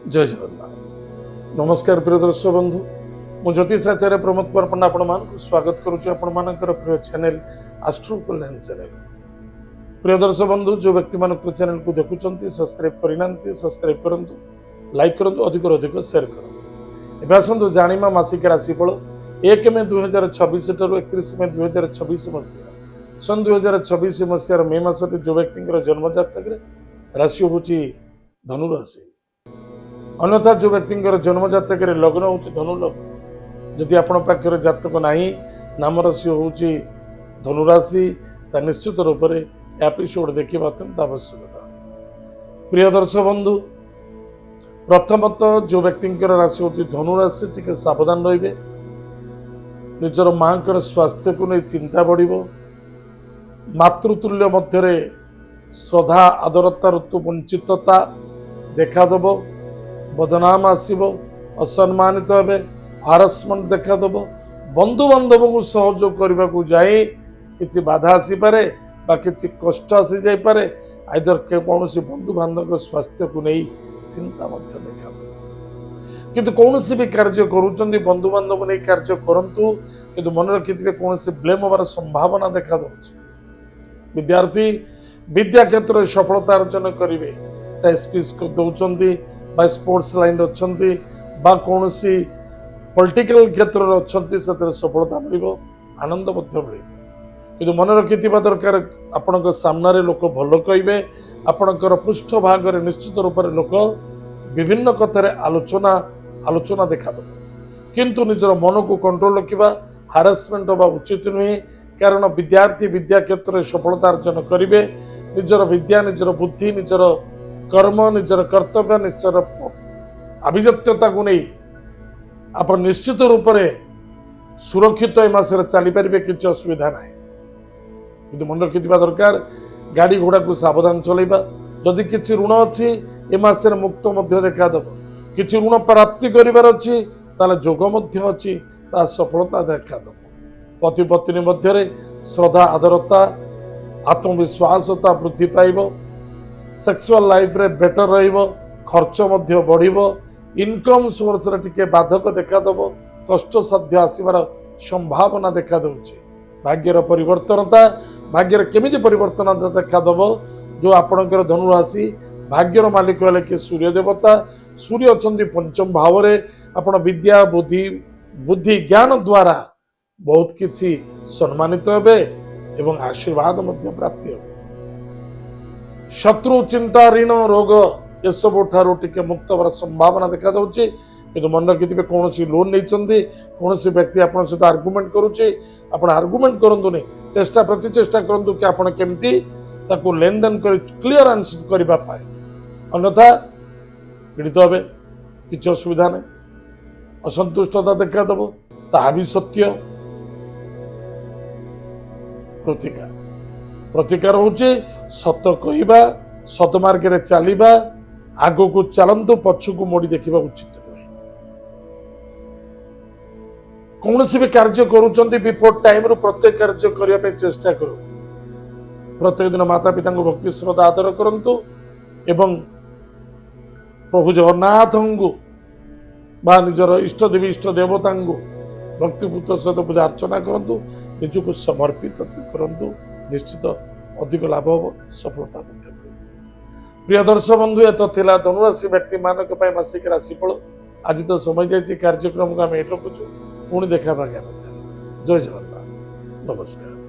जय जगन्नाथ। नमस्कार प्रिय दर्शक बंधु, मु ज्योतिष आचार्य प्रमोद कुमार पंडा आपण स्वागत करुच्ची आपण प्रिय चैनल आस्ट्रो कल्याण चैनल। प्रिय दर्शक बंधु, जो व्यक्ति मान चैनल को देखुं सब्सक्राइब करना सब्सक्राइब करूँ, लाइक करूँ, अधिक अधिक शेयर करूँ। एवं आसतु जाणीमा मासिक राशिफल 1 मे 2026 ठारू 31 मे 2026 मसीहा सन 2026 मसीहार मे मासटी जो व्यक्ति जन्म जातक राशि हूँ धनु राशि। अन्यथा जो व्यक्ति जन्म जातक लग्न हूँ धनु लग्न, जदि आपण पाखे जातक ना नाम राशि हूँ धनुराशि, निश्चित रूप से एपिसोड देखा अत्यंत आवश्यकता। प्रिय दर्शक बंधु, प्रथमतः जो व्यक्ति राशि हूँ धनुराशि टी सावधान रे, निजर माँ स्वास्थ्य को नहीं चिंता बढ़, मातृतुल्य मध्य श्रद्धा आदरता ऋतु वंचितता देखादेव, बदनाम आसब, असम्मानित हे, हारासमेंट देखादेव, बंधु बांधव को सहयोग करने को जाए कि बाधा आसीपे कि कष्ट आसी जापे, आइदर कौन बंधु बांधव स्वास्थ्य को नहीं चिंता देखा। किंतु कौन भी कार्य करुँच बंधु बांधव नहीं कार्य करूँ, कि मन रखिथे कौन ब्लेम होवार संभावना देखा दूसरी। विद्यार्थी विद्या क्षेत्र में सफलता अर्जन करेंगे, चाहे स्पीच दौरान बा स्पोर्ट्स लाइन अच्छा कौन पॉलिटिकल क्षेत्र में अच्छा सफलता मिल, आनंद मिले। कि मन रखि दरकार आपण सामने लोक भल कहे, आपणकर पृष्ठभाग निश्चित रूप से लोक विभिन्न कथार आलोचना देखा दे, किंतु निजर मन को कंट्रोल रखा हारासमेंट होगा उचित नुहे। कारण विद्यार्थी विद्या क्षेत्र में सफलता अर्जन करेंगे, निजर विद्या निजर बुद्धि निजर कर्म निजर कर्तव्य निजर अभिजात्यता को नहीं आप निश्चित रूप से सुरक्षित मसरे चली पारे, किसी असुविधा ना। कि मन रखि दरकार गाड़ी घोड़ा को सावधान चलैबा, जदि किसी ऋण अच्छी ए मासरे मुक्त देखादेव, किसी ऋण प्राप्ति करार अच्छी जोग अच्छी सफलता देखादेव। पति पत्नी मध्य श्रद्धा आदरता आत्मविश्वासता वृद्धि पाइब, सेक्सुअल लाइफ रे बेटर रहिबो, खर्च मध्य बढ़िबो, इनकम सोर्स रे टिके बाधक देखादेव, कष्ट साध्य आसबार संभावना देखा दूसरी। भाग्यर परिवर्तनता भाग्यर केमिति परिवर्तन देखादेव, जो आपणकर धनुराशि भाग्यर मालिक हेले कि सूर्य देवता। सूर्य अछंती पंचम भाव रे, आपण विद्या बुद्धि ज्ञान द्वारा बहुत किछि सम्मानित हेबे एवं आशीर्वाद मध्य प्राप्ति हेबे। शत्रु चिंता ऋण रोग ये सब ठारू टिके मुक्त होवार संभावना देखा जाउछि। किंतु मन रखिथिबे कौन लोन नहीं, कौन व्यक्ति आपन सहित आर्गुमेंट करुचे, आपण आर्गुमेंट करंतु नहीं, चेष्टा प्रति चेष्टा करंतु कि आपण केमती ताको लेन देन कर क्लियर आंसर करबा पाए, अन्यथा पीड़ित हेबे, किछि असुविधा नहीं। असंतुष्टता देखा देव, ताहा भी सत्य। प्रतिकार प्रतिकार होचे सत कहवा, सतमार्ग रे चलवा, आग को चलतु पछ को मोड़ी देखा उचित नुहे। कौन भी कार्य करुँच बिफोर टाइम प्रत्येक कार्य करने चेष्टा करूँ। प्रत्येक दिन माता पिता को भक्ति श्रद्धा आदर करंतु एवं प्रभु जगन्नाथ को बा निजर इष्ट देवी इष्ट देवता को भक्तिपूत सहित पूजा अर्चना करूँ, निजक समर्पित करूँ, निश्चित अधिक लाभ हो, सफलता मिले। प्रिय दर्शक बंधु, ये तो थिला धनुराशि व्यक्ति मानक मासिक राशिफल। आज तो समय जाइए, कार्यक्रम को आम रखुचु, पुणी देखा। जय जगन्नाथ, नमस्कार।